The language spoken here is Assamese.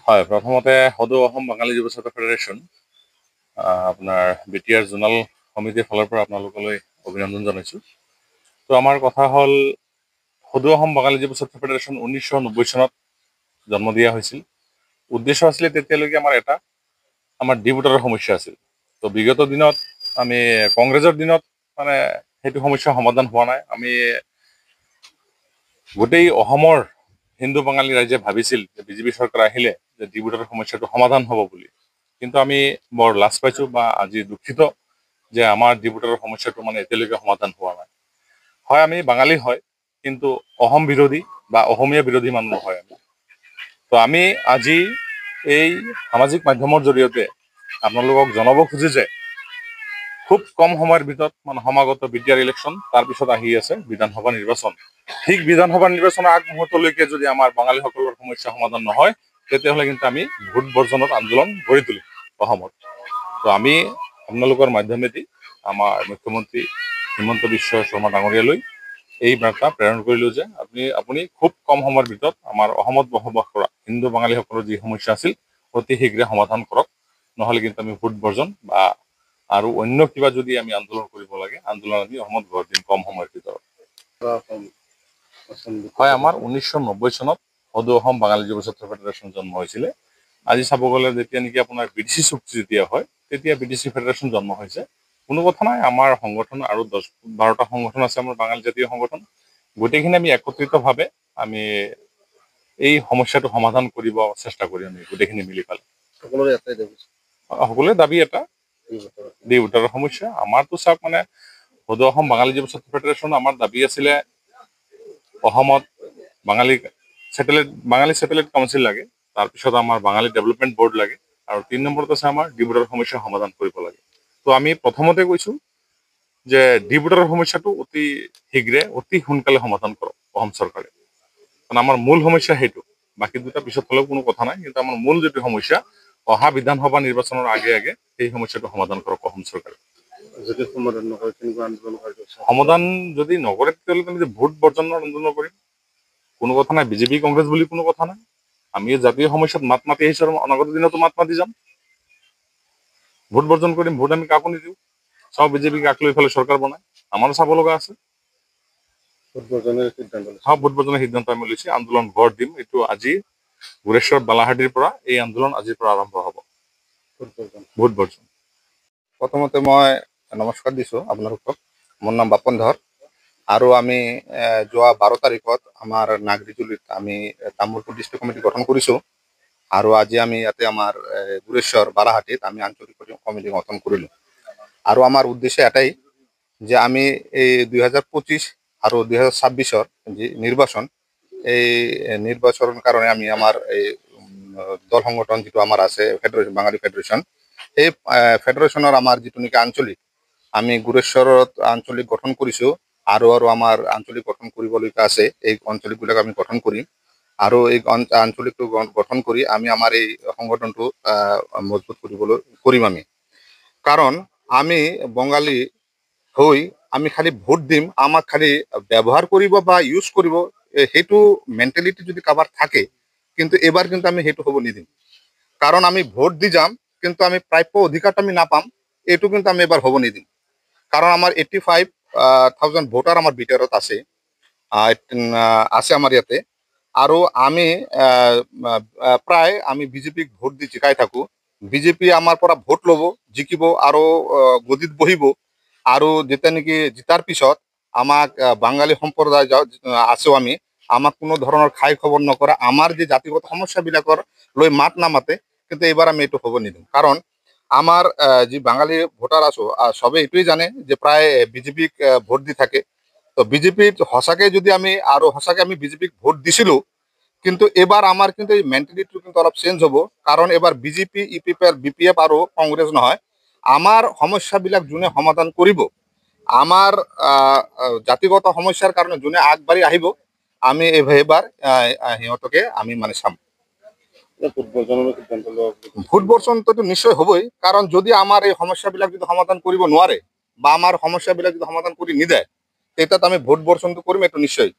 হয়, প্ৰথমতে সদৌ অসম বাঙালী যুৱ ছাত্ৰ ফেডাৰেশ্যন আপোনাৰ BTR জোনাল সমিতিৰ ফালৰ পৰা আপোনালোকলৈ অভিনন্দন জনাইছোঁ। তো আমাৰ কথা হ'ল সদৌ অসম বাঙালী যুৱ ছাত্ৰ ফেডাৰেশ্যন 1990 চনত জন্ম দিয়া হৈছিল। উদ্দেশ্য আছিলে তেতিয়ালৈকে আমাৰ ডি ভোটাৰৰ সমস্যা আছিল। তো বিগত দিনত আমি কংগ্ৰেছৰ দিনত মানে সেইটো সমস্যা সমাধান হোৱা নাই। আমি গোটেই অসমৰ হিন্দু বাঙালী ৰাইজে ভাবিছিল যে বিজেপি চৰকাৰ আহিলে যে ডি ভোটাৰৰ সমস্যাটো সমাধান হ'ব বুলি। কিন্তু আমি বৰ লাজ পাইছোঁ বা আজি দুখিত যে আমাৰ ডি ভোটাৰৰ সমস্যাটো মানে এতিয়ালৈকে সমাধান হোৱা নাই। হয়, আমি বাঙালী হয়, কিন্তু অসম বিৰোধী বা অসমীয়া বিৰোধী মানুহ নহয় আমি। তো আমি আজি এই সামাজিক মাধ্যমৰ জৰিয়তে আপোনালোকক জনাব খুজোঁ যে খুব কম সময়ৰ ভিতৰত মানে সমাগত BTR ইলেকশ্যন, তাৰপিছত আহি আছে বিধানসভা নিৰ্বাচন। ঠিক বিধানসভা নিৰ্বাচনৰ আগমুহূৰ্তলৈকে যদি আমাৰ বাঙালীসকলৰ সমস্যা সমাধান নহয়, তেতিয়াহ'লে কিন্তু আমি ভোট বৰ্জনৰ আন্দোলন গঢ়ি তুলিম অসমত। তো আমি আপোনালোকৰ মাধ্যমেদি আমাৰ মুখ্যমন্ত্ৰী হিমন্ত বিশ্ব শৰ্মা ডাঙৰীয়ালৈ এই বাৰ্তা প্ৰেৰণ কৰিলোঁ যে আপুনি খুব কম সময়ৰ ভিতৰত আমাৰ অসমত বসবাস কৰা হিন্দু বাঙালীসকলৰ যি সমস্যা আছিল অতি শীঘ্ৰে সমাধান কৰক, নহ'লে কিন্তু আমি ভোট বৰ্জন বা আৰু অন্য কিবা যদি আমি আন্দোলন কৰিব লাগে, আন্দোলন আমি অসমত গঢ় দিম কম সময়ৰ ভিতৰত। হয়, আমাৰ 1990 চনত সদৌ অসম বাঙালী যুৱ ছাত্ৰ ফেডাৰেশ্যন জন্ম হৈছিলে। আজি চাব গ'লে যেতিয়া নেকি আপোনাৰ BTC চুক্তি যেতিয়া হয়, তেতিয়া BTC ফেডাৰেশ্যন জন্ম হৈছে। কোনো কথা নাই, আমাৰ সংগঠন আৰু 10-12টা সংগঠন আছে, আমাৰ বাঙালী জাতীয় সংগঠন। গোটেইখিনি আমি একত্ৰিতভাৱে আমি এই সমস্যাটো সমাধান কৰিব চেষ্টা কৰিম আমি গোটেইখিনি মিলি পেলাই। সকলোৰে দাবী এটা ডি ভোটাৰৰ সমস্যা। আমাৰতো চাওক মানে সদৌ অসম বাঙালী যুৱ ছাত্ৰ ফেডাৰেশ্যন আমাৰ দাবী আছিলে অসমত বাঙালী চেটেলাইট কাউন্সিল লাগে, তাৰপিছত আমাৰ বাঙালী ডেভেলপমেণ্ট বৰ্ড লাগে, আৰু 3 নম্বৰত আছে আমাৰ ডি ভোটাৰৰ সমস্যা সমাধান কৰিব লাগে। তো আমি প্ৰথমতে কৈছোঁ যে ডি ভোটাৰৰ সমস্যাটো অতি শীঘ্ৰে অতি সোনকালে সমাধান কৰক অসম চৰকাৰে, কাৰণ আমাৰ মূল সমস্যা সেইটো। বাকী দুটা পিছত হ'লেও কোনো কথা নাই, কিন্তু আমাৰ মূল যিটো সমস্যা অহা বিধানসভা নিৰ্বাচনৰ আগে আগে সেই সমস্যাটো সমাধান কৰক অসম চৰকাৰে। যদি সমাধান নকৰে কেনেকুৱা আন্দোলন সমাধান যদি নকৰে তেতিয়াহ'লে আমি ভোট বৰ্জনৰ আন্দোলন কৰিম। কোনো কথা নাই, বিজেপি কংগ্ৰেছ বুলি কোনো কথা নাই। আমি জাতীয় সমস্যাত মাত মাতি আহিছোঁ আৰু অনাগত দিনতো মাত মাতি যাম। ভোট বৰ্জন কৰিম, ভোট আমি কাকো নিদিওঁ। চাওঁ বিজেপিক কাক লৈ ফালে চৰকাৰ বনায়, আমাৰো চাব লগা আছে। ভোট বৰ্জনৰ সিদ্ধান্ত আমি লৈছোঁ, আন্দোলন গঢ় দিম। এইটো আজি গুৰেশ্বৰ বালাহাটিৰ পৰা এই আন্দোলন আজিৰ পৰা আৰম্ভ হ'ব। ভোট বৰ্জন। প্ৰথমতে মই নমস্কাৰ দিছোঁ আপোনালোকক। মোৰ নাম বাপন ধৰ, আৰু আমি যোৱা 12 তাৰিখত আমাৰ নাগৰিজুলিত আমি তামোলপুৰ ডিষ্ট্ৰিক্ট কমিটি গঠন কৰিছোঁ, আৰু আজি আমি ইয়াতে আমাৰ গুৰেশ্বৰ বালাহাটিত আমি আঞ্চলিক কমিটি গঠন কৰিলোঁ। আৰু আমাৰ উদ্দেশ্য এটাই যে আমি এই 2025 আৰু 2026 যি নিৰ্বাচন, এই নিৰ্বাচনৰ কাৰণে আমি আমাৰ এই দল সংগঠন যিটো আমাৰ আছে ফেডাৰেশ্যন, বাঙালী ফেডাৰেশ্যন, এই ফেডাৰেশ্যনৰ আমাৰ যিটো নেকি আঞ্চলিক, আমি গুৰেশ্বৰত আঞ্চলিক গঠন কৰিছোঁ, আৰু আমাৰ আঞ্চলিক গঠন কৰিবলগীয়া আছে। এই আঞ্চলিকবিলাক আমি গঠন কৰিম, আৰু এই আঞ্চলিকটো গঠন কৰি আমি আমাৰ এই সংগঠনটো মজবুত কৰিম আমি। কাৰণ আমি বঙালী হৈ আমি খালি ভোট দিম, আমাক খালি ব্যৱহাৰ কৰিব বা ইউজ কৰিব, সেইটো মেণ্টেলিটি যদি কাৰোবাৰ থাকে, কিন্তু এবাৰ কিন্তু আমি সেইটো হ'ব নিদিম। কাৰণ আমি ভোট দি যাম, কিন্তু আমি প্ৰাপ্য অধিকাৰটো আমি নাপাম, এইটো কিন্তু আমি এবাৰ হ'ব নিদিম। কাৰণ আমাৰ 85,000 ভোটাৰ আমাৰ BTRত আছে আমাৰ ইয়াতে, আৰু আমি প্ৰায় আমি বিজেপিক ভোট দি জিকাই থাকোঁ। বিজেপি আমাৰ পৰা ভোট ল'ব, জিকিব, আৰু গদিত বহিব, আৰু যেতিয়া নেকি জিতাৰ পিছত আমাক বাঙালী সম্প্ৰদায় আছোঁ আমি, আমাক কোনো ধৰণৰ খাই খবৰ নকৰে, আমাৰ যি জাতিগত সমস্যাবিলাকৰ লৈ মাত নামাতে, কিন্তু এইবাৰ আমি এইটো হ'ব নিদিওঁ। কাৰণ আমাৰ যি বাঙালী ভোটাৰ আছোঁ, চবে এইটোৱে জানে যে প্ৰায় বিজেপিক ভোট দি থাকে। তো বিজেপিত সঁচাকৈ যদি সঁচাকৈ আমি বিজেপিক ভোট দিছিলোঁ, কিন্তু এবাৰ আমাৰ কিন্তু এই মেণ্টেলিটিটো কিন্তু অলপ চেঞ্জ হ'ব। কাৰণ এবাৰ বিজেপি, BPF আৰু কংগ্ৰেছ নহয়, আমাৰ সমস্যাবিলাক যোনে সমাধান কৰিব, আমাৰ জাতিগত সমস্যাৰ কাৰণে যোনে আগবাঢ়ি আহিব, আমি এইবাৰ সিহঁতকে আমি মানে চাম। ভোট বৰ্জনটো নিশ্চয় হ'বই, কাৰণ যদি আমাৰ এই সমস্যাবিলাক যদি সমাধান কৰিব নোৱাৰে বা আমাৰ সমস্যাবিলাক যদি সমাধান কৰি নিদিয়ে, তেতিয়াতো আমি ভোট বৰ্জনটো কৰিম, এইটো নিশ্চয়।